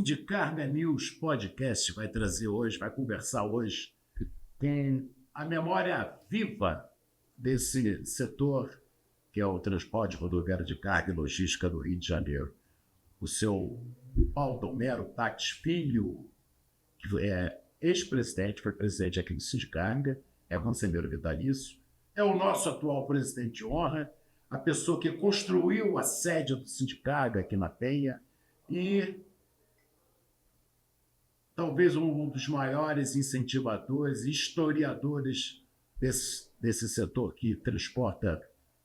Sindicarga News Podcast vai trazer hoje, vai conversar hoje com a memória viva desse setor que é o transporte rodoviário de carga e logística do Rio de Janeiro. O seu Baldomero Taques Filho, que é ex-presidente, foi presidente aqui do Sindicarga, é conselheiro vitalício, é o nosso atual presidente de honra, a pessoa que construiu a sede do Sindicarga aqui na Penha e talvez um dos maiores incentivadores e historiadores desse setor que transporta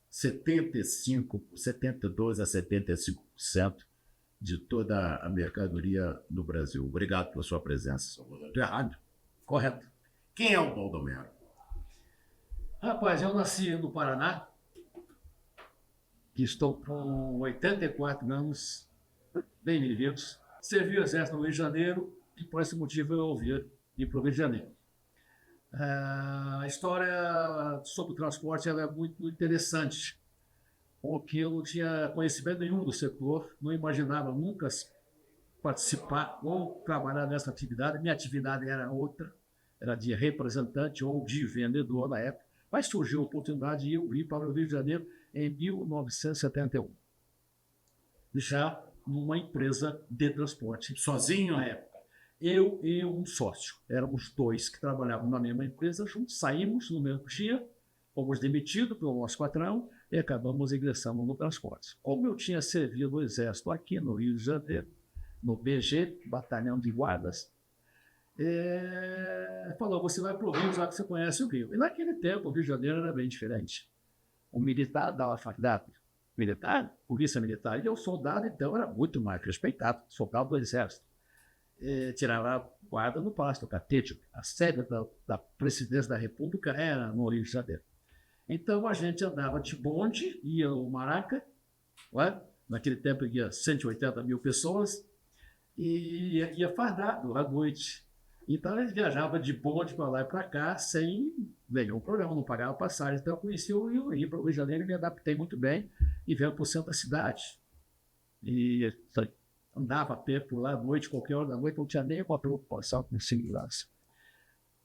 72 a 75% de toda a mercadoria no Brasil. Obrigado pela sua presença, Salvador. Estou errado? Correto. Quem é o Baldomero? Rapaz, eu nasci no Paraná, que estou com 84 anos, bem vividos. Servi o Exército no Rio de Janeiro e por esse motivo eu ouvi ir para o Rio de Janeiro. A história sobre o transporte ela é muito interessante, porque eu não tinha conhecimento nenhum do setor, não imaginava nunca participar ou trabalhar nessa atividade. Minha atividade era outra, era de representante ou de vendedor na época, mas surgiu a oportunidade e eu vim para o Rio de Janeiro em 1971, já numa empresa de transporte. Sozinho na época? Eu e um sócio, éramos dois que trabalhavam na mesma empresa, juntos, saímos no mesmo dia, fomos demitidos pelo nosso patrão e acabamos ingressando no transporte. Como eu tinha servido o Exército aqui no Rio de Janeiro, no BG, Batalhão de Guardas, falou, você vai para o Rio, já que você conhece o Rio. E naquele tempo o Rio de Janeiro era bem diferente. O militar dava faculdade, militar, polícia militar, e o soldado então era muito mais respeitado, soldado do Exército. Tirava guarda no Palácio do Catete. A sede da Presidência da República era no Rio de Janeiro. Então a gente andava de bonde, ia ao Maraca, naquele tempo ia 180 mil pessoas, e ia fardado à noite. Então ele viajava de bonde para lá e para cá sem nenhum problema, não pagava passagem. Então eu conheci o Rio, ia para o Rio de Janeiro e me adaptei muito bem e veio para o centro da cidade. E andava a pé por lá à noite, qualquer hora da noite, não tinha nenhuma preocupação com segurança.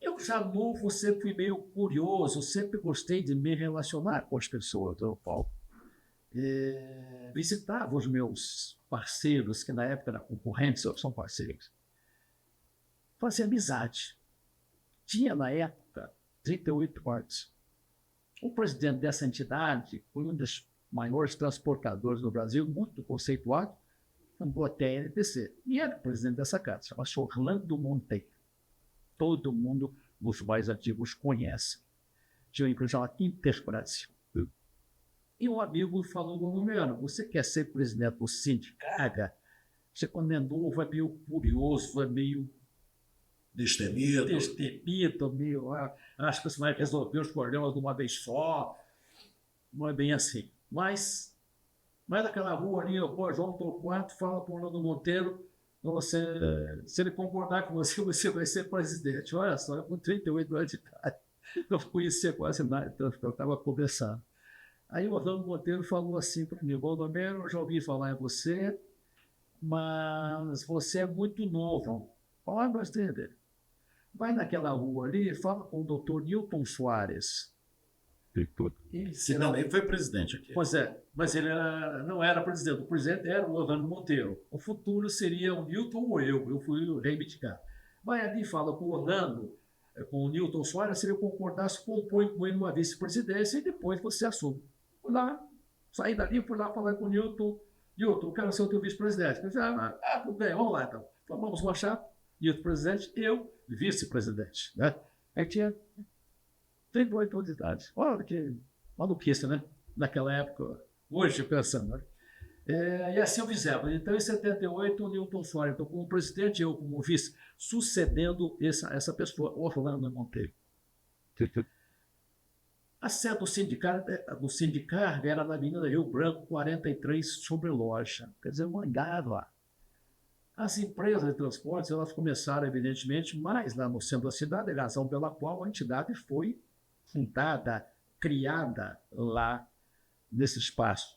Eu já novo sempre fui meio curioso, sempre gostei de me relacionar com as pessoas, Paulo. Visitava os meus parceiros, que na época eram concorrentes, são parceiros. Fazia amizade. Tinha na época 38 anos. O presidente dessa entidade foi um dos maiores transportadores do Brasil, muito conceituado, fundou a TNTC. E era o presidente dessa casa, chama-se Orlando Monteiro. Todo mundo, os mais antigos, conhece. Tinha uma empresa chamada Interbrasil. E um amigo falou, Baldomero, você quer ser presidente do Sindicarga? Você, quando é novo, é meio curioso, é meio destemido, meio, acho que você vai resolver os problemas de uma vez só. Não é bem assim. Mas naquela rua ali, João Torquato fala para o Orlando Monteiro, se ele concordar com você, você vai ser presidente. Olha só, eu com 38 anos de idade, não conhecia quase nada, então eu estava conversando. Aí o Orlando Monteiro falou assim para mim, Baldomero, eu já ouvi falar em você, mas você é muito novo. Fala bastante dele. Vai naquela rua ali, fala com o doutor Newton Soares. Ele também foi presidente aqui. Pois é, mas ele não era presidente. O presidente era o Orlando Monteiro. O futuro seria o Newton ou eu fui reivindicar. Vai ali e fala com o Orlando, com o Newton Soares, se ele concordasse, compõe com ele uma vice-presidência e depois você assume. Fui lá, saí dali, fui lá falar com o Newton. Newton, quero ser o teu vice-presidente. Ele disse, tudo bem, vamos lá então. Vamos marchar. Newton presidente, eu vice-presidente. Né? Aí tinha 38 anos de idade. Olha que maluquice, né? Naquela época, hoje pensando. Né? E assim eu fizemos. Então, em 78, o Newton Soares, então, como presidente, eu como vice, sucedendo essa pessoa, Orlando Monteiro. A sede do Sindicarga era na Avenida Rio Branco, 43, sobre Loja. Quer dizer, eu andava lá. As empresas de transportes, elas começaram, evidentemente, mais lá no centro da cidade, a razão pela qual a entidade foi fundada, criada lá nesse espaço.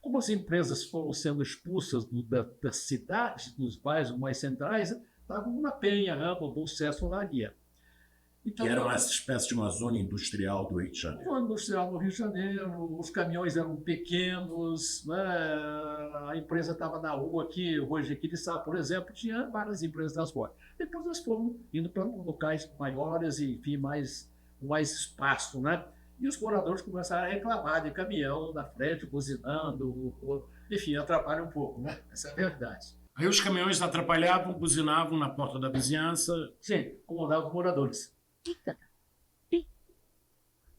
Como as empresas foram sendo expulsas das cidades, dos bairros mais centrais, estavam na Penha, Rambla, Bom Sucesso, Olaria. Então, Que era uma espécie de uma zona industrial do Rio de Janeiro. zona industrial no Rio de Janeiro, os caminhões eram pequenos, né? A empresa estava na rua aqui, hoje aqui de Sá, por exemplo, tinha várias empresas de transporte. Depois nós fomos indo para locais maiores e, enfim, mais espaço, né? E os moradores começaram a reclamar de caminhão na frente, buzinando, enfim, atrapalha um pouco, né? Essa é a verdade. Aí os caminhões atrapalhavam, buzinavam na porta da vizinhança. Sim, incomodavam os moradores.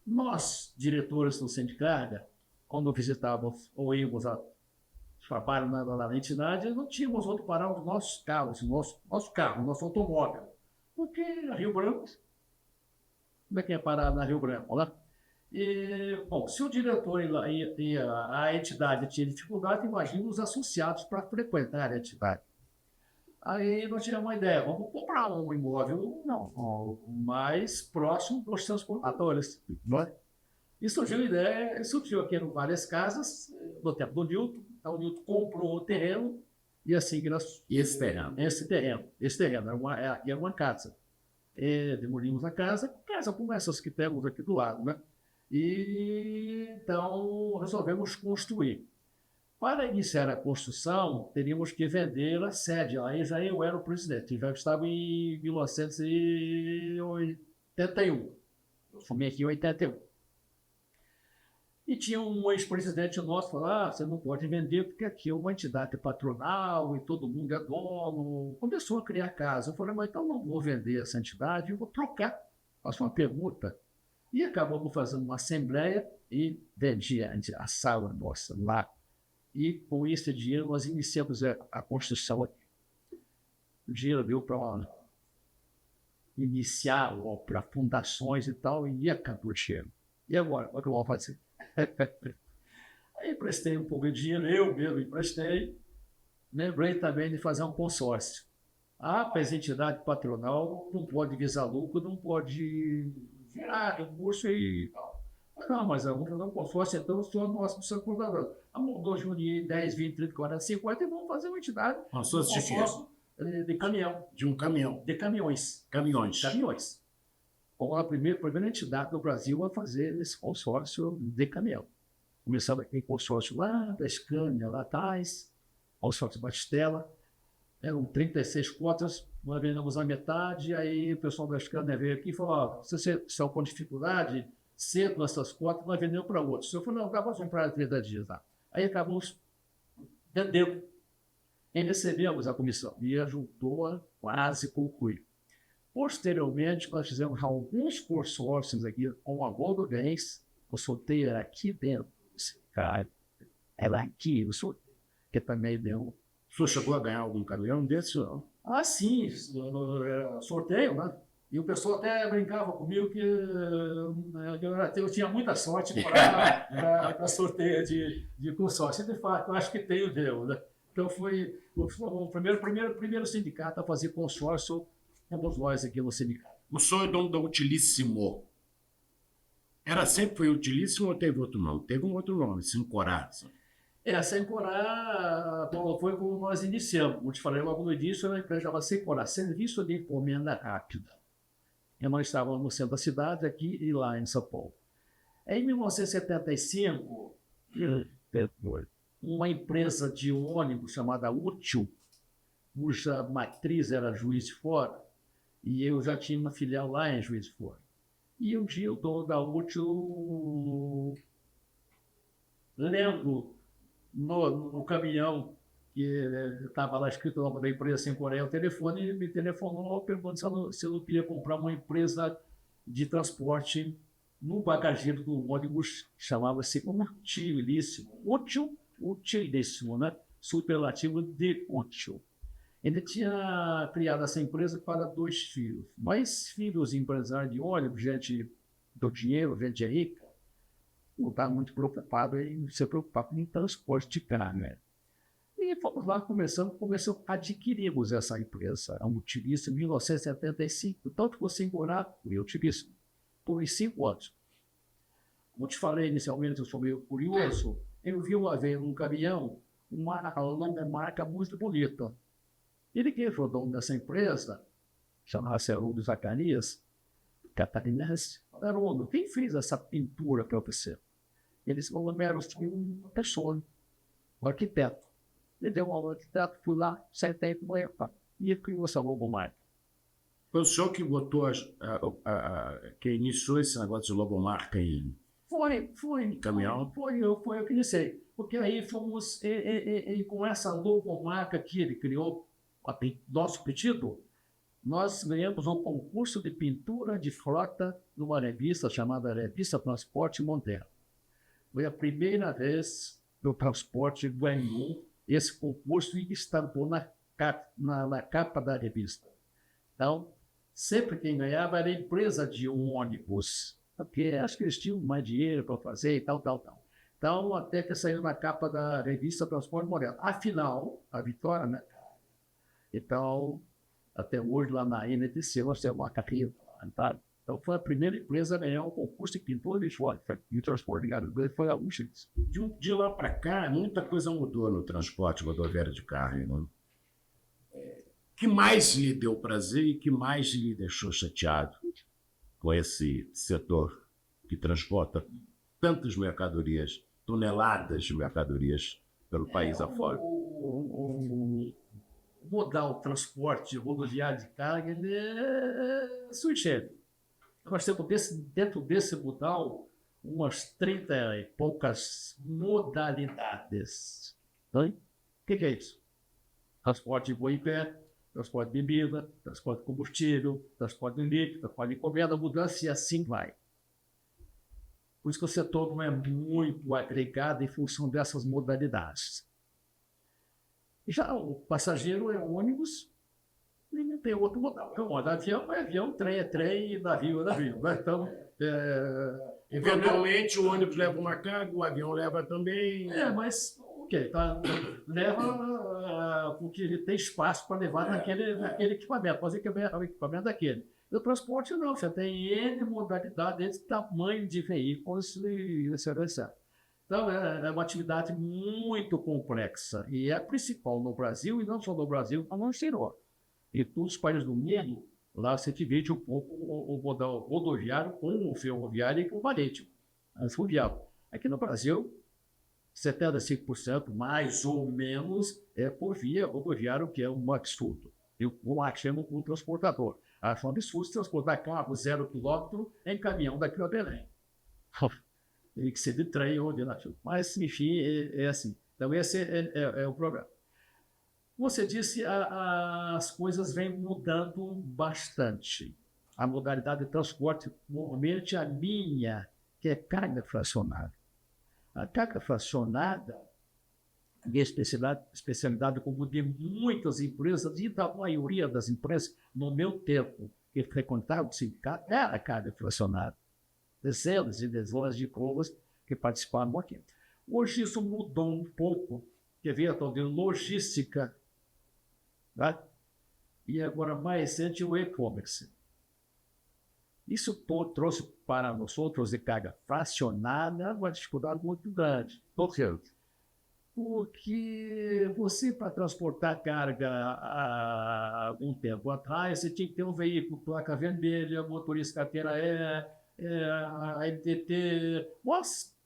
Nós, diretores do Centro de Carga, quando visitávamos ou íamos a trabalho na entidade, não tínhamos outro parar os nossos carros, nosso carro, nosso automóvel. Porque a Rio Branco, como é que é parar na Rio Branco, né? E, bom, se o diretor e a entidade tinha dificuldade, imagina os associados para frequentar a entidade. Aí nós tivemos uma ideia, vamos comprar um imóvel mais próximo dos transportadores. E surgiu a ideia, surgiu aqui em várias casas, no tempo do Newton. Então o Newton comprou o terreno e assim que nós... Esse terreno, era uma casa. Demolimos a casa como essas que temos aqui do lado, né? E então resolvemos construir. Para iniciar a construção, teríamos que vender a sede. Aí já eu era o presidente, já estava em 1981. Eu fui aqui em 81. E tinha um ex-presidente nosso que falou, você não pode vender porque aqui é uma entidade patronal e todo mundo é dono. Começou a criar casa. Eu falei, mas então não vou vender essa entidade, eu vou trocar. Faço uma pergunta. E acabamos fazendo uma assembleia e vendi a sala nossa lá. E com esse dinheiro nós iniciamos a construção aqui. O dinheiro deu para iniciar, para fundações e tal, e acabou o dinheiro. E agora, o que eu vou fazer? Aí emprestei um pouco de dinheiro, eu mesmo emprestei. Lembrei também de fazer um consórcio. A entidade patronal não pode visar lucro, não pode gerar recurso e tal. Não, mas vamos fazer um consórcio, então só nós precisamos comprador. Vamos junir 10, 20, 30, 40, 50 e vamos fazer uma entidade. Consórcio de quê? De caminhão. De um caminhão. De caminhões. Caminhões. Como a primeira entidade do Brasil a fazer esse consórcio de caminhão. Começava aquele consórcio lá da Scania, lá atrás, consórcio Batistella. Eram 36 cotas, nós vendemos a metade, aí o pessoal da Scania veio aqui e falou, vocês estão com dificuldade, cedo nessas cotas, nós vendemos para outros. Eu falei, não, dá para comprar 30 dias lá. Aí acabamos vendendo e recebemos a comissão. E a juntou quase concluiu. Posteriormente, nós fizemos alguns consórcios aqui com a Goldo Bens. O sorteio era aqui dentro. Cara, era aqui, o sorteio, que também deu. O senhor chegou a ganhar algum caminhão desse? Não? Ah, sim, sorteio, né? E o pessoal até brincava comigo que eu tinha muita sorte para sorteio de consórcio. De fato, eu acho que tenho Deus, né? Então foi o primeiro sindicato a fazer consórcio, temos nós aqui no sindicato. O senhor é dono da Utilíssimo. Sempre foi Utilíssimo ou teve outro nome? Teve um outro nome, Sincorá. Sincorá foi como nós iniciamos. Como te falei logo no início, a empresa chamava Sincorá, Serviço de Encomenda Rápida. E nós estávamos no centro da cidade, aqui e lá em São Paulo. Em 1975, uma empresa de ônibus chamada Útil, cuja matriz era Juiz de Fora, e eu já tinha uma filial lá em Juiz de Fora. E um dia o dono da Útil, lendo no caminhão, que estava lá escrito o nome da empresa sem Coreia, o telefone, me telefonou perguntando se eu não queria comprar uma empresa de transporte no bagageiro do ônibus, chamava-se Utilíssimo. Utilíssimo, né? Superlativo de útil. Ele tinha criado essa empresa para 2 filhos. Mas filhos empresários de ônibus, gente do dinheiro, gente rica, não estava muito preocupado em se preocupar com o transporte de carga. E fomos lá, começamos a adquirirmos essa empresa, a Utilíssimo, em 1975. Tanto que você morar o Utilíssimo por 5 anos. Como te falei inicialmente, eu sou meio curioso, eu vi uma vez num caminhão uma logomarca muito bonita. Ele que foi o dono dessa empresa, chamava-se Haroldo Zacarias, catarinense. Haroldo, quem fez essa pintura para você? Eles falaram, foi uma pessoa, um arquiteto. Ele deu uma aula de arquiteto, fui lá, sentei com ele, e criou essa logomarca. Foi o senhor que botou, que iniciou esse negócio de logomarca em caminhão? Foi eu que iniciei. Porque aí fomos, com essa logomarca que ele criou, nosso pedido, nós ganhamos um concurso de pintura de frota numa revista chamada Revista Transporte Monteiro. Foi a primeira vez que o transporte ganhou esse concurso e estampou na capa da revista. Então, sempre quem ganhava era a empresa de ônibus, porque acho que eles tinham mais dinheiro para fazer e tal. Então, até que saiu na capa da revista Transporte Monteiro. Afinal, a vitória, né? Então, até hoje, lá na NTC, nós temos uma carreira. Tá? Então, foi a primeira empresa a ganhar um concurso de pintura de frota e o transporte. Foi a Uxix. De lá para cá, muita coisa mudou no transporte rodoviário de carga. Né? O que mais lhe deu prazer e o que mais lhe deixou chateado com esse setor que transporta tantas mercadorias, toneladas de mercadorias pelo país afora? Mudar o transporte rodoviário de carga, ele é sui generis. Nós temos dentro desse modal umas 30 e poucas modalidades. O que é isso? Transporte de boi em pé, transporte de bebida, transporte de combustível, transporte de líquido, transporte de encomenda, mudança e assim vai. Por isso que o setor não é muito agregado em função dessas modalidades. Já o passageiro é ônibus, e não tem outro modal. Então, avião é avião, trem é trem, navio é navio. Né? Então, eventualmente o ônibus leva uma carga, o avião leva também. Mas ok, tá, leva porque ele tem espaço para levar naquele equipamento, fazer o equipamento daquele. E o transporte não, você tem N modalidades, N tamanho de veículos e etc. Então, é uma atividade muito complexa e é a principal no Brasil, e não só no Brasil, mas no exterior. E todos os países do mundo, lá você divide um pouco o modal rodoviário com o ferroviário e com o marítimo, fluvial. Aqui no Brasil, 75% mais ou menos é por via rodoviária, que é um absurdo. E o lá chama o transportador. Acho um absurdo transportar carro 0 km em caminhão daqui a Belém. Tem que ser de trem ou de navio. Mas, enfim, é assim. Então, esse é o problema. Você disse, as coisas vêm mudando bastante. A modalidade de transporte, normalmente a minha, que é carga fracionada. A carga fracionada, minha especialidade como de muitas empresas, e da maioria das empresas, no meu tempo, que frequentava o sindicato, era a carga fracionada. Dezenas e dezenas de provas que participaram aqui. Hoje isso mudou um pouco, que veio a tal de logística, tá? E agora mais recente o e-commerce. Isso trouxe para nós outros de carga fracionada uma dificuldade muito grande. Por quê? Porque você, para transportar carga há algum tempo atrás, você tinha que ter um veículo, placa vermelha, motorista carteira a NTT, uma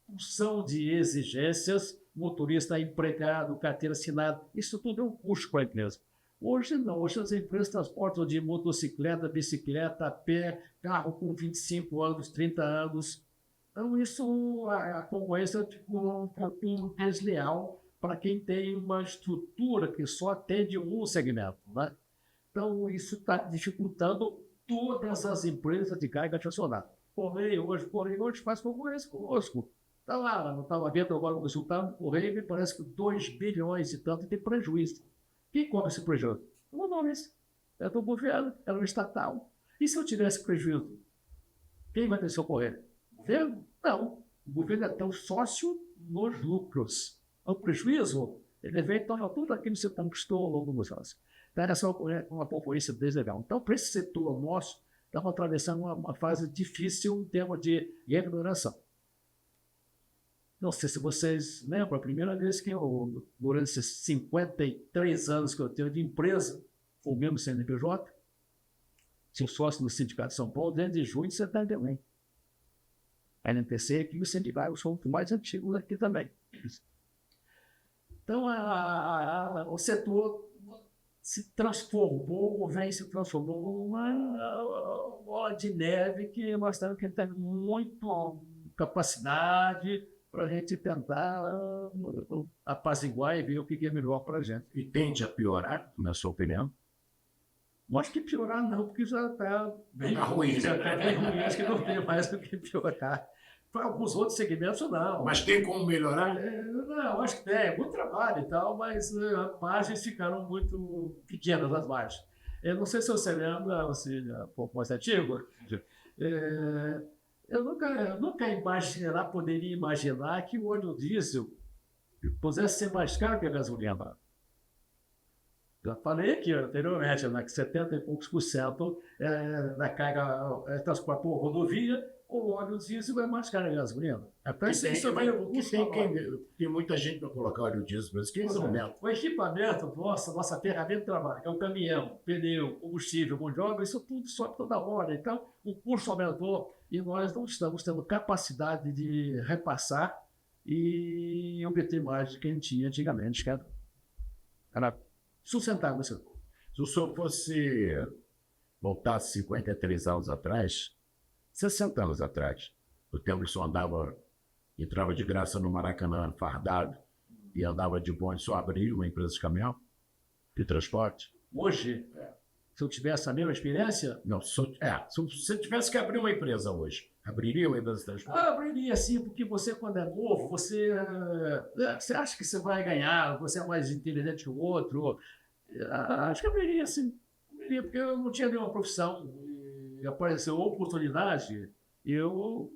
função de exigências, motorista empregado, carteira assinada, isso tudo é um custo para a empresa. Hoje não, hoje as empresas transportam de motocicleta, bicicleta, a pé, carro com 25 anos, 30 anos. Então isso, a concorrência ficou um pouquinho desleal para quem tem uma estrutura que só atende um segmento. Né? Então isso está dificultando todas as empresas de carga fracionada. Correio hoje faz concorrência conosco. Estava vendo agora o resultado do Correio, me parece que 2 bilhões e tanto de prejuízo. Quem cobra esse prejuízo? Não, é do governo, é um estatal. E se eu tivesse prejuízo? Quem vai ter seu correio? O governo? Não. O governo é tão sócio nos lucros. O prejuízo, ele vem e torna tudo aquilo que você conquistou ao longo dos anos. Então, essa é uma concorrência deslegal. Então, para esse setor nosso, estamos atravessando uma fase difícil em termos de remuneração. Não sei se vocês lembram, a primeira vez que eu, durante esses 53 anos que eu tenho de empresa, o mesmo CNPJ, sou sócio do Sindicato de São Paulo desde junho de 71. A NPC aqui, o sindicato, eu sou o mais antigo aqui também. Então, o setor se transformou, vem se transformou numa bola de neve que mostrando que tem muita capacidade para a gente tentar apaziguar e ver o que é melhor para a gente. E tende a piorar, na sua opinião? Acho que piorar não, porque já está bem ruim. Já está bem ruim, acho que não tem mais o que piorar. Para alguns outros segmentos, não. Mas tem como melhorar? Não, acho que tem. Muito trabalho e tal, mas as margens ficaram muito pequenas, as margens. Eu não sei se você lembra, você é um pouco mais antigo, eu nunca poderia imaginar que o óleo diesel pudesse ser mais caro que a gasolina. Já falei aqui anteriormente, né, que 70 e poucos por cento da carga é transporte por rodovia, o óleo diesel é mais caro que a gasolina. Tem muita gente para colocar óleo diesel, mas que instrumento? O equipamento, nossa ferramenta de trabalho, que é o caminhão, pneu, combustível, mão de obra, isso tudo sobe toda hora. Então, o custo aumentou e nós não estamos tendo capacidade de repassar e obter mais do que a gente tinha antigamente, que era sustentável. Se o senhor fosse voltar 53 anos atrás, 60 anos atrás, o tempo que o senhor entrava de graça no Maracanã, fardado, e andava de bonde, só abria uma empresa de caminhão de transporte. Hoje, se eu tivesse a mesma experiência... Não, se você tivesse que abrir uma empresa hoje, abriria uma empresa de transporte? Abriria sim, porque você, quando é novo, você acha que você vai ganhar, você é mais inteligente que o outro. Acho que abriria sim. Abriria, porque eu não tinha nenhuma profissão. E apareceu a oportunidade, e eu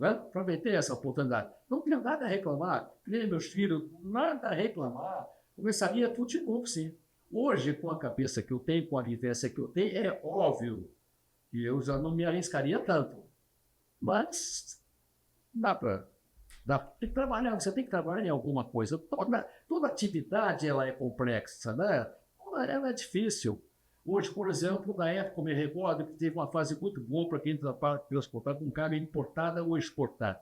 aproveitei essa oportunidade. Não tinha nada a reclamar, nem meus filhos, nada a reclamar. Começaria tudo de novo, sim. Hoje, com a cabeça que eu tenho, com a vivência que eu tenho, é óbvio que eu já não me arriscaria tanto. Mas dá para... Tem que trabalhar, você tem que trabalhar em alguma coisa. Toda atividade ela é complexa, né? Ela é difícil. Hoje, por exemplo, na época, eu me recordo que teve uma fase muito boa para quem transportar com carga importada ou exportada.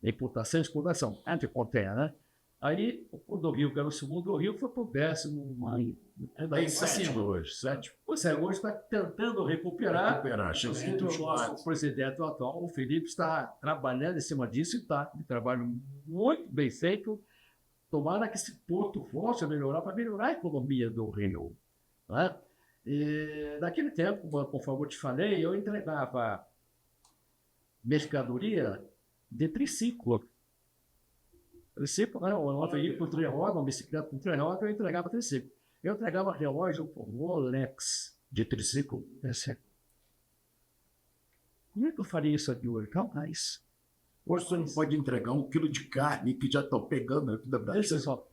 Importação e exportação, anticontainer, né? Aí, o Rio, que era o segundo, o Rio foi para o 10º. Tem 7 hoje, 7. Pois é, hoje está tentando recuperar. O nosso presidente atual, o Felipe, está trabalhando em cima disso e está um trabalho muito bem feito. Tomara que esse ponto volte a melhorar para melhorar a economia do Rio. Né? E, naquele tempo, conforme eu te falei, eu entregava mercadoria de triciclo. Triciclo, né? Um veículo com 3 rodas, uma bicicleta com 3 rodas, eu entregava triciclo. Eu entregava relógio Rolex de triciclo. Como é que eu faria isso aqui hoje? Jamais. Hoje você não pode entregar 1 quilo de carne que já estão pegando aqui da Brasil. Só.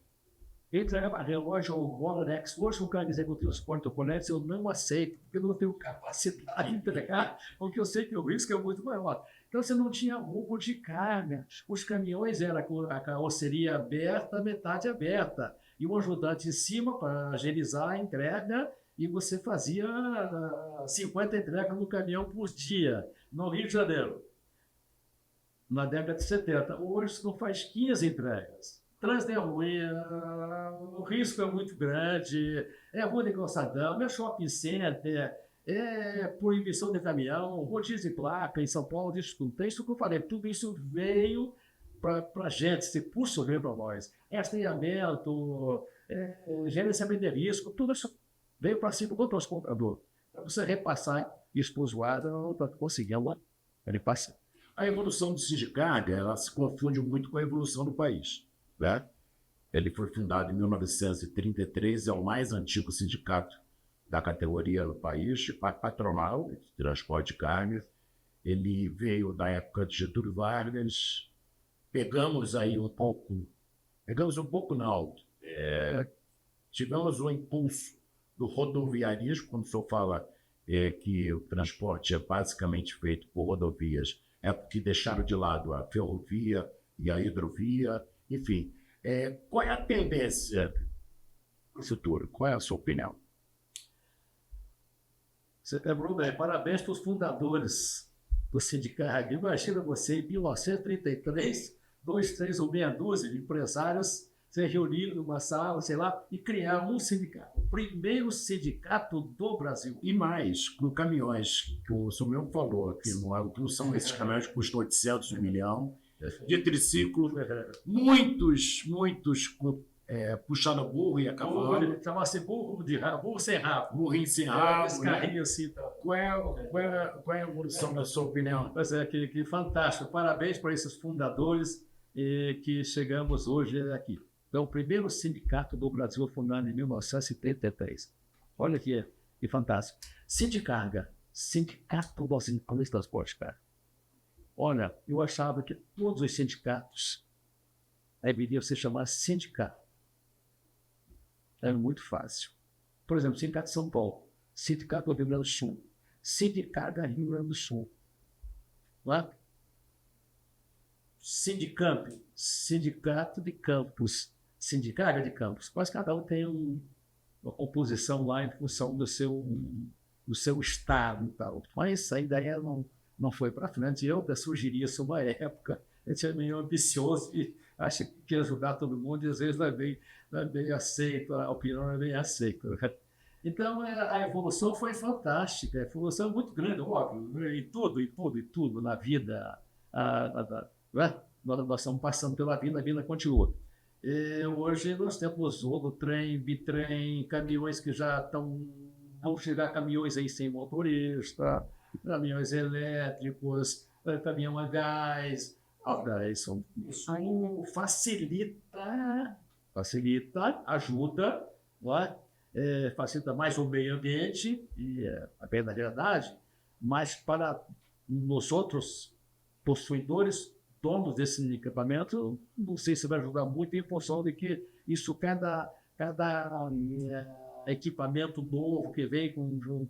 Eu entregava relógio Rolex. Hoje o cara dizer que eu transporto o Rolex, eu não aceito, porque eu não tenho capacidade de entregar, porque eu sei que o risco é muito maior. Então você não tinha roubo de carga. Os caminhões eram com a carroceria aberta, metade aberta. E um ajudante em cima para agilizar a entrega, e você fazia 50 entregas no caminhão por dia, no Rio de Janeiro, na década de 70. Hoje você não faz 15 entregas. Trânsito é ruim, o risco é muito grande, é rua de calçadão, é shopping center, é proibição de caminhão, rodízio de placa em São Paulo, isso que eu falei, tudo isso veio para a gente, se puxa veio para nós. Rastreamento, gerenciamento de risco, tudo isso veio para cima do transportador. Para você repassar isso para o usuário, para conseguir ele passar. A evolução do sindicato, ela se confunde muito com a evolução do país. Né? Ele foi fundado em 1933, é o mais antigo sindicato da categoria do país, patronal, de transporte de carnes. Ele veio da época de Getúlio Vargas. Pegamos um pouco na alta. Tivemos um impulso do rodoviarismo, quando o senhor fala que o transporte é basicamente feito por rodovias, é porque deixaram de lado a ferrovia, e a hidrovia, enfim. Qual é a tendência no futuro? Qual é a sua opinião? Você lembrou bem, parabéns para os fundadores do sindicato. Imagina você, em 1933, dois, três ou meia dúzia de empresários se reunirem numa sala, sei lá, e criar um sindicato. O primeiro sindicato do Brasil. E mais, com caminhões, que o senhor mesmo falou, que não são esses caminhões que custam 800 milhões, de triciclo, muitos puxando burro e a cavalo. Chama-se burro sem rabo. Burrinho sem rabo. Esse carrinho assim. Tá. Qual é a evolução da sua opinião? Pois é, que fantástico. Parabéns para esses fundadores que chegamos hoje aqui. Então, o primeiro sindicato do Brasil fundado em 1973. Olha que fantástico. Sindicarga, Sindicato dos Empregos de Transporte, cara. Olha, eu achava que todos os sindicatos deveriam se chamar sindicato. É muito fácil. Por exemplo, Sindicato de São Paulo, Sindicato do Rio Grande do Sul, Sindicarga Rio Grande do Sul. Não é? Sindicamp, Sindicato de Campos, Sindicarga de Campos. Mas cada um tem uma composição lá em função do seu estado e tal. Mas isso ainda não foi para frente. Eu sugeri isso uma época. A gente é meio ambicioso e acha que quer ajudar todo mundo e às vezes não é bem aceito, a opinião não é bem aceita. Então, a evolução foi fantástica, a evolução é muito grande, óbvio, em tudo na vida. Nós estamos passando pela vida, a vida continua. Hoje nós temos trem, bitrem, caminhões que já vão chegar caminhões aí sem motorista, caminhões elétricos, caminhão a gás. Isso facilita, ajuda, facilita mais o meio ambiente, e a bem da verdade, mas para nós outros possuidores, donos desse equipamento, não sei se vai ajudar muito em função de que isso, cada equipamento novo que vem com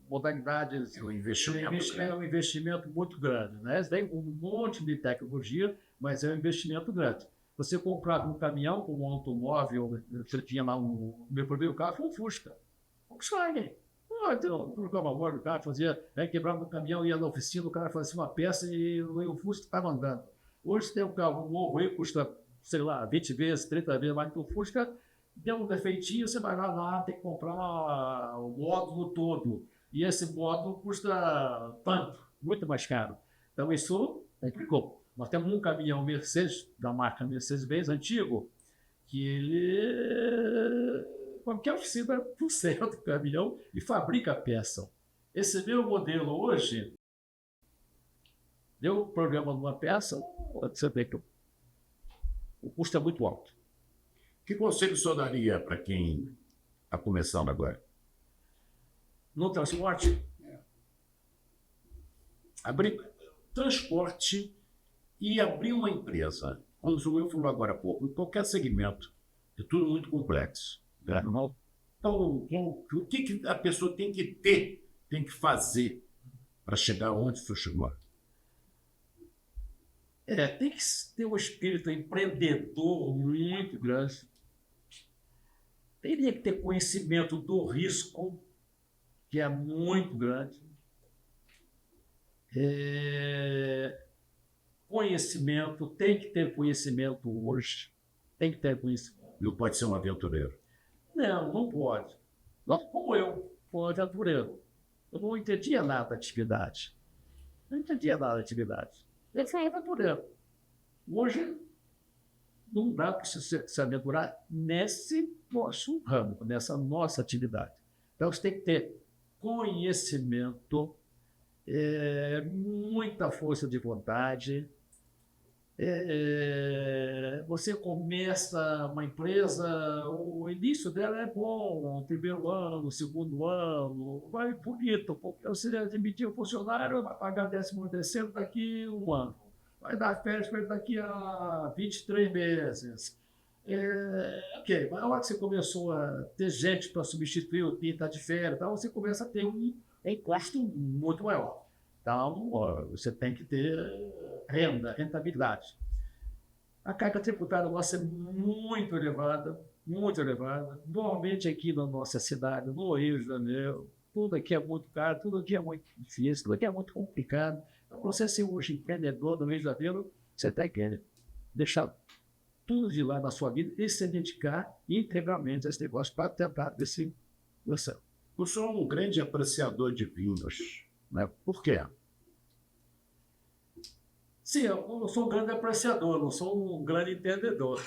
modalidades, É um investimento. É um investimento muito grande, né? Tem um monte de tecnologia, mas é um investimento grande. Você comprava um caminhão com um automóvel, você tinha lá meu primeiro carro foi um Fusca. Volkswagen. Então, colocava a bordo do carro, quebrava o caminhão, ia na oficina, o cara fazia uma peça e o Fusca estava andando. Hoje tem um carro novo aí, custa, sei lá, 20 vezes, 30 vezes mais que o Fusca, deu um defeitinho, você vai lá, tem que comprar o módulo todo. E esse módulo custa tanto, muito mais caro. Então, isso complicou. Nós temos um caminhão Mercedes, da marca Mercedes-Benz, antigo, que ele, qualquer oficina, conserta o caminhão e fabrica a peça. Esse meu modelo hoje, deu problema numa peça, você vê que o custo é muito alto. Que conselho o senhor daria para quem está começando agora? No transporte, abrir transporte e abrir uma empresa. Como o senhor falou agora há pouco, em qualquer segmento, é tudo muito complexo. Né? Então, o que a pessoa tem que ter, tem que fazer para chegar onde o senhor chegou? Tem que ter um espírito empreendedor muito grande. Teria que ter conhecimento do risco, que é muito grande. Conhecimento, tem que ter conhecimento hoje. Tem que ter conhecimento. Não pode ser um aventureiro. Não pode. Como eu, fui aventureiro. Eu não entendia nada da atividade. Eu fui aventureiro. Hoje, não dá para se aventurar nesse nosso ramo, nessa nossa atividade. Então, você tem que ter conhecimento, muita força de vontade. Você começa uma empresa, o início dela é bom, o primeiro ano, o segundo ano, vai bonito, porque você demitir o funcionário, vai pagar 13º daqui a um ano, vai dar férias para ele daqui a 23 meses. Ok, mas na hora que você começou a ter gente para substituir o que está de férias, então você começa a ter um custo muito maior. Então, você tem que ter rentabilidade. A carga tributária nossa é muito elevada, muito elevada. Normalmente aqui na nossa cidade, no Rio de Janeiro, tudo aqui é muito caro, tudo aqui é muito difícil, tudo aqui é muito complicado. Então, você ser hoje empreendedor no Rio de Janeiro, você tem que deixar tudo de lá na sua vida e se dedicar integralmente a esse negócio para tentar desse noção. Eu sou um grande apreciador de vinhos, né? Por quê? Sim, eu sou um grande apreciador, não sou um grande entendedor.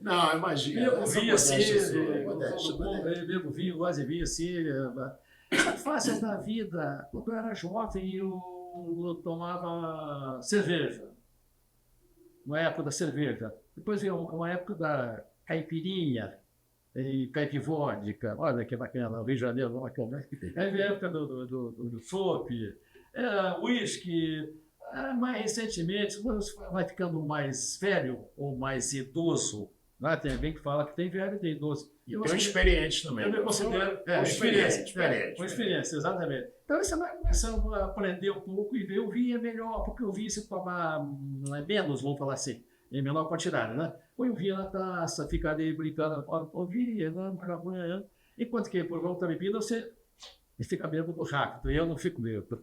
Não, imagina. Bebo vinho assim, Modéstia. bebo vinho, gosto de vinho assim. Fases da vida, quando eu era jovem, eu tomava cerveja. Uma época da cerveja. Depois veio uma época da caipirinha, e caipivódica. Olha que bacana, o Rio de Janeiro, olha que bacana. Aí veio a época do chopp, uísque. Mais recentemente, você vai ficando mais velho ou mais idoso. Né? Tem alguém que fala que tem velho e tem idoso. E tem experiente também. Eu me considero uma experiência, exatamente. Então você vai começando a aprender um pouco e ver o vinho é melhor, porque o vinho se tomar menos, vamos falar assim, em menor quantidade, né? Põe o vinho na taça, fica ali brincando, o vinho, né? Enquanto que por volta da bebida você fica bêbado rápido, e eu não fico bêbado.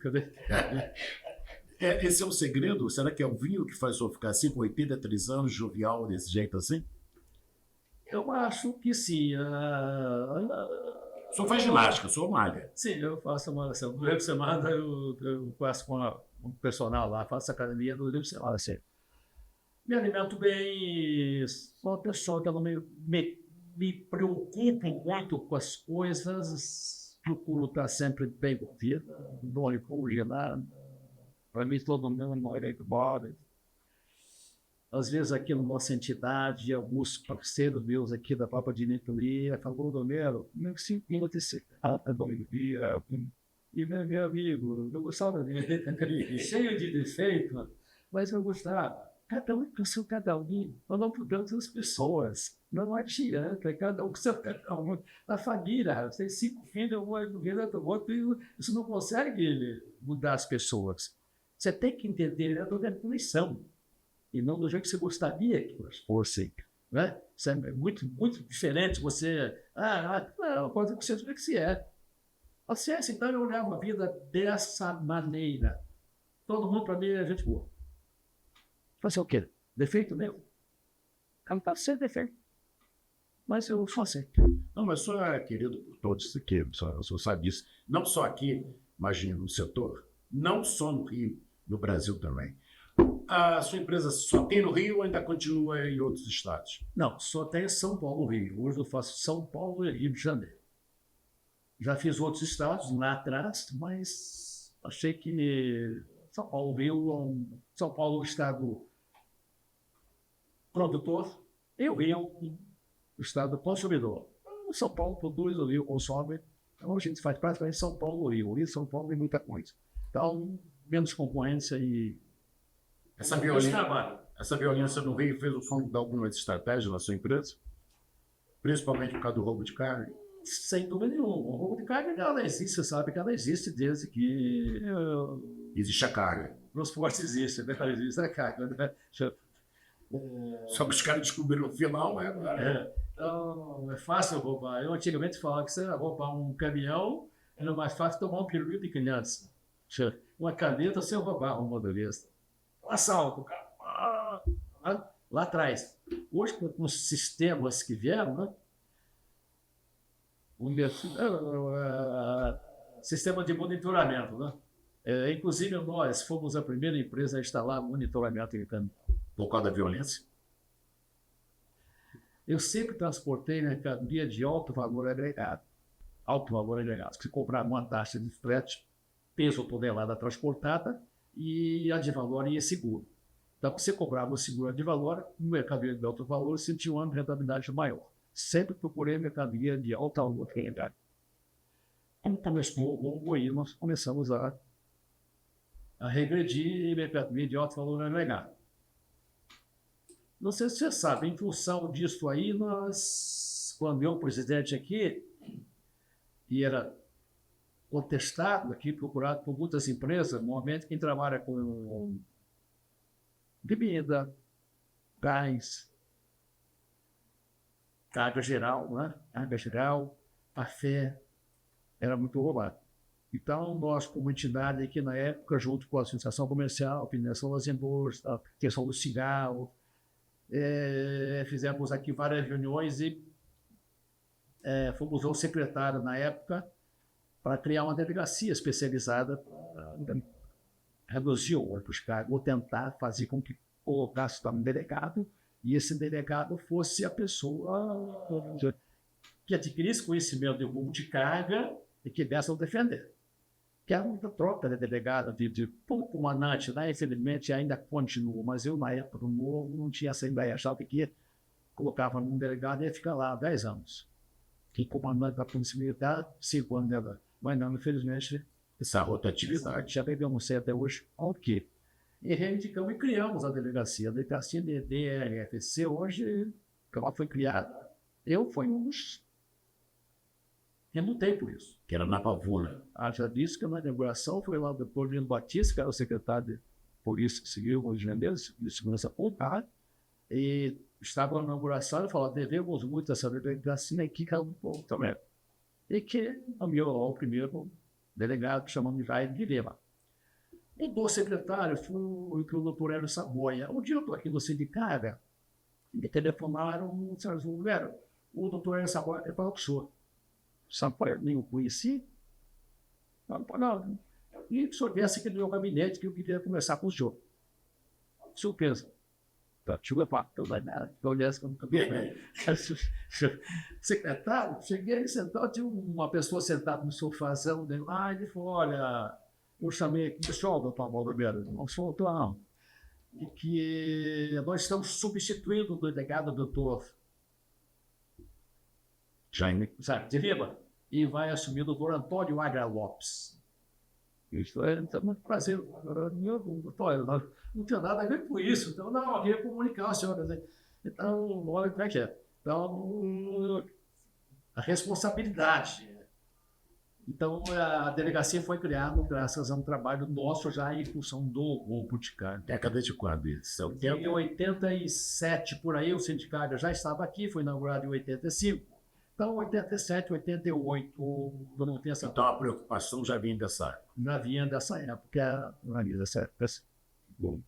Esse é o segredo? Será que é o vinho que faz o senhor ficar assim, com 83 anos, jovial, desse jeito assim? Eu acho que sim. O senhor faz ginástica, o senhor malha. Sim, eu faço uma oração. Durante a semana eu faço com um personal lá, faço academia durante a semana. Assim. Me alimento bem, sou uma pessoa que eu não me preocupo muito com as coisas, procuro estar sempre bem curtida, não me fujo nada. Para mim, todo mundo é igual. Às vezes, aqui na nossa entidade, alguns parceiros meus aqui da própria diretoria falam, Romero, como é que se encontra esse dia? E meu amigo, eu gostava dele, cheio de defeito, mas eu gostava. Cada um com seu cada um, nós não podemos as pessoas. Não adianta, cada um com seu cada um. A família, tem 5 filhos, uma mulher, outra, isso não consegue mudar as pessoas. Você tem que entender a definição, e não do jeito que você gostaria que elas fossem. Né? Isso é muito, muito diferente. Você, não, pode ser o que você é. A ciência, então, eu olhava a vida dessa maneira. Todo mundo, para mim, é gente boa. Fazer o quê? Defeito meu? Não pode ser defeito. Mas eu só sei. Não, mas o senhor é querido por todos aqui, o senhor sabe disso. Não só aqui, imagina, no setor, não só no Rio, no Brasil também. A sua empresa só tem no Rio ou ainda continua em outros estados? Não, só tem São Paulo, Rio. Hoje eu faço São Paulo e Rio de Janeiro. Já fiz outros estados lá atrás, mas achei que São Paulo, Rio, São Paulo é um estado produtor, e o Rio é um estado consumidor. São Paulo produz, o Rio consome. Então a gente faz praticamente São Paulo, Rio. O Rio São Paulo tem muita coisa. Então, menos concorrência e Essa violência no Rio fez o fundo de alguma estratégia na sua empresa? Principalmente por causa do roubo de carne? sem dúvida nenhuma. O roubo de carne ela existe, você sabe que ela existe desde que Existe a carga. o transporte existe, né? Existe a carga. Né? Só que os caras descobriram no final, Então, é fácil roubar. Eu antigamente falava que você ia roubar um caminhão, era mais fácil tomar um pirulito de criança. Uma caneta sem roubar o motorista. Um assalto, cara. Lá atrás. Hoje, com os sistemas que vieram, né? Sistema de monitoramento, né? Inclusive, nós fomos a primeira empresa a instalar monitoramento em caminhão. Por causa da violência? Eu sempre transportei mercadoria de alto valor agregado. Alto valor agregado. Se comprar uma taxa de frete, peso tonelada transportada e a de valor ia seguro. Então, você comprava o seguro de valor, no mercadoria de alto valor, você tinha uma rentabilidade maior. Sempre procurei mercadoria de alto valor agregado. Quando começou o Volvo aí, nós começamos a regredir em mercadoria de alto valor agregado. Não sei se você sabe, em função disso aí, nós, quando eu, presidente aqui, e era contestado aqui, procurado por muitas empresas, normalmente quem trabalha com bebida, gás, carga geral, né? Carga geral, café, era muito roubado. Então, nós, como entidade aqui na época, junto com a Associação Comercial, a Pindação das Indústrias, a questão do cigarro, fizemos aqui várias reuniões e fomos ao secretário na época para criar uma delegacia especializada para reduzir os cargos, ou tentar fazer com que colocasse um delegado e esse delegado fosse a pessoa que adquirisse conhecimento de roubo de carga e que desse a defender. Que era uma troca de delegado, de comandante, né? Infelizmente ainda continua, mas eu na época não tinha essa ideia, achava que colocava num delegado e ia ficar lá 10 anos. Que comandante da Polícia Militar, 5 anos dela. Mas não, infelizmente, essa rotatividade já pegamos sei até hoje ao quê? E reivindicamos e criamos a delegacia de DRFC, hoje ela foi criada. Eu fui um dos... Relutei por isso. Que era na Pavuna. Já disse que na inauguração foi lá o Dr. Lino Batista, que era o secretário de Polícia Civil, Rio de Janeiro, de Segurança Pública, e estava na inauguração e falou: devemos muito essa delegacia aqui, que é um pouco também. E que nomeou o primeiro delegado, que chamamos de Jair de Lima. O do secretário foi o doutor Hélio Saboia. Um dia eu estou aqui no sindicato, me telefonaram, o doutor Hélio Saboia falou que o senhor. Sampaio, nem o conheci. Não. E o senhor viesse aqui no meu gabinete que eu queria conversar com o senhor. Surpresa. Deixa eu levar. Eu olhasse como cabelo. Secretário, cheguei sentado, tinha uma pessoa sentada no sofazão dele lá, e ele falou: olha, eu chamei aqui, pessoal, doutor Mauro Ribeiro, não sou doutor, e que nós estamos substituindo o delegado doutor Jaime de Lima, e vai assumir o doutor Antônio Agra Lopes. Isso é um prazer. Não tinha nada a ver com isso. Então, não, eu queria comunicar ao senhor. Então, olha como é que é. Então, a responsabilidade. Então, a delegacia foi criada graças a um trabalho nosso já em função do roubo de carga. Década de quando isso? Em 87, por aí, o sindicato já estava aqui, foi inaugurado em 85. Então, 87, 88, não tem essa... Então, a preocupação já vinha dessa época. Já vinha dessa época. Bom,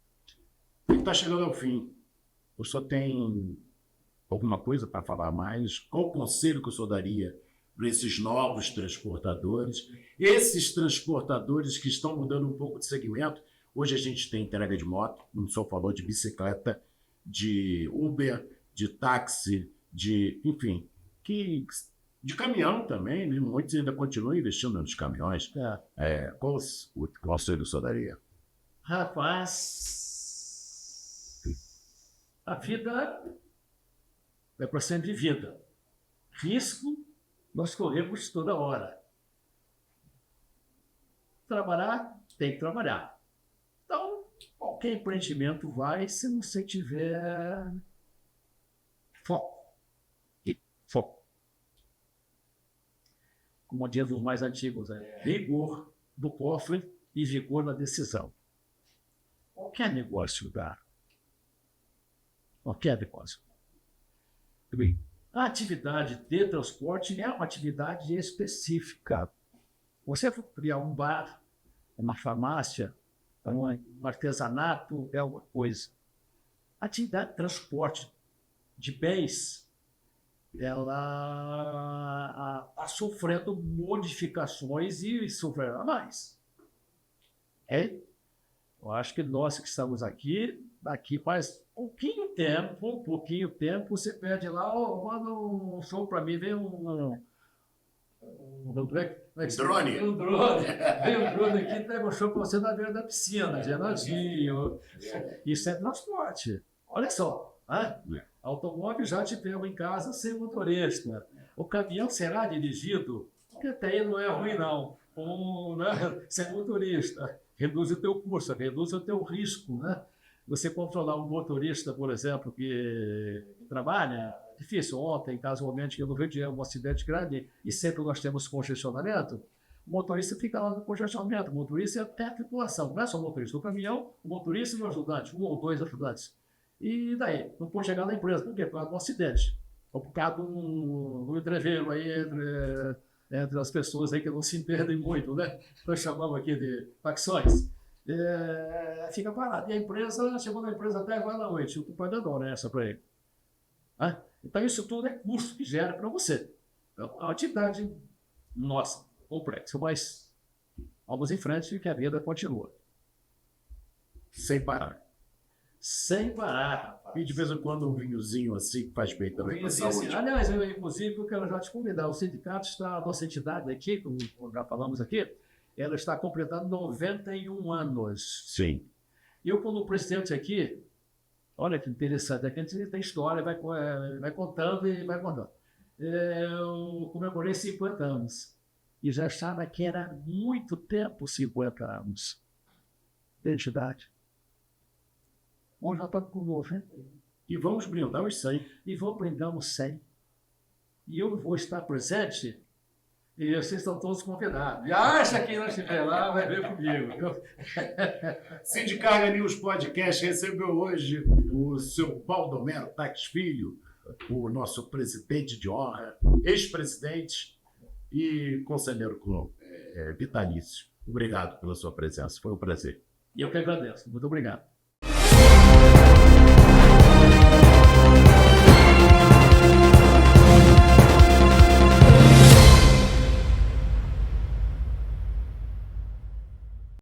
está chegando ao fim. O senhor tem alguma coisa para falar mais? Qual o conselho que o senhor daria para esses novos transportadores? Esses transportadores que estão mudando um pouco de segmento. Hoje a gente tem entrega de moto, o senhor falou de bicicleta, de Uber, de táxi, enfim... de caminhão também, né? Muitos ainda continuam investindo nos caminhões. Qual o conselho o senhor daria? Rapaz, a vida é para ser vivida. Risco, nós corremos toda hora. Trabalhar, tem que trabalhar. Então, qualquer empreendimento vai se você tiver foco. Foco. Como diz os mais antigos, rigor do cofre e vigor na decisão. Qualquer negócio dá. Qualquer negócio. A atividade de transporte é uma atividade específica. Você for criar um bar, uma farmácia, um artesanato, é uma coisa. A atividade de transporte de bens, ela está sofrendo modificações e sofrerá mais. Eu acho que nós que estamos aqui faz pouquinho tempo, você pede lá, manda um show para mim, vem um drone. Vem um drone aqui, pega um show para você na beira da piscina, geladinho. Isso é transporte. Olha só, automóvel já te pega em casa sem motorista. O caminhão será dirigido, porque até aí não é ruim não, sem motorista. Reduz o teu custo, reduz o teu risco, né? Você controlar um motorista, por exemplo, que trabalha, é difícil. Ontem, casualmente, eu no Rio de Janeiro, um acidente grande, e sempre nós temos congestionamento, o motorista fica lá no congestionamento. O motorista é até a tripulação, não é só o motorista. O caminhão, o motorista e o ajudante, um ou dois ajudantes. E daí? Não pôde chegar na empresa. Por quê? Por causa de um acidente. Ou por causa do entreveiro aí entre as pessoas aí que não se entendem muito, né? Nós chamamos aqui de facções. Fica parado. E a empresa, chegou na empresa até agora da noite. O pai não é essa para ele. Então, isso tudo é custo que gera para você. Então, a atividade nossa, complexa, mas vamos em frente que a vida continua. Sem parar. Sem parar, rapaz. E de vez em quando um vinhozinho assim que faz bem também para a saúde. Assim, aliás, inclusive, eu quero já te convidar. O sindicato está, a nossa entidade aqui, como já falamos aqui, ela está completando 91 anos. Sim. Eu, como presidente aqui, olha que interessante, aqui a gente tem história, vai contando e vai contando. Eu comemorei 50 anos e já achava que era muito tempo 50 anos de entidade. Hoje já está com 90. E vamos brindar os 100. E vou brindar os 100. E eu vou estar presente e vocês estão todos convidados. E acha que não estiver lá, vai ver comigo. Sindicarga News Podcast recebeu hoje o seu Baldomero Taques Filho, o nosso presidente de honra, ex-presidente e conselheiro vitalício. Obrigado pela sua presença, foi um prazer. E eu que agradeço. Muito obrigado.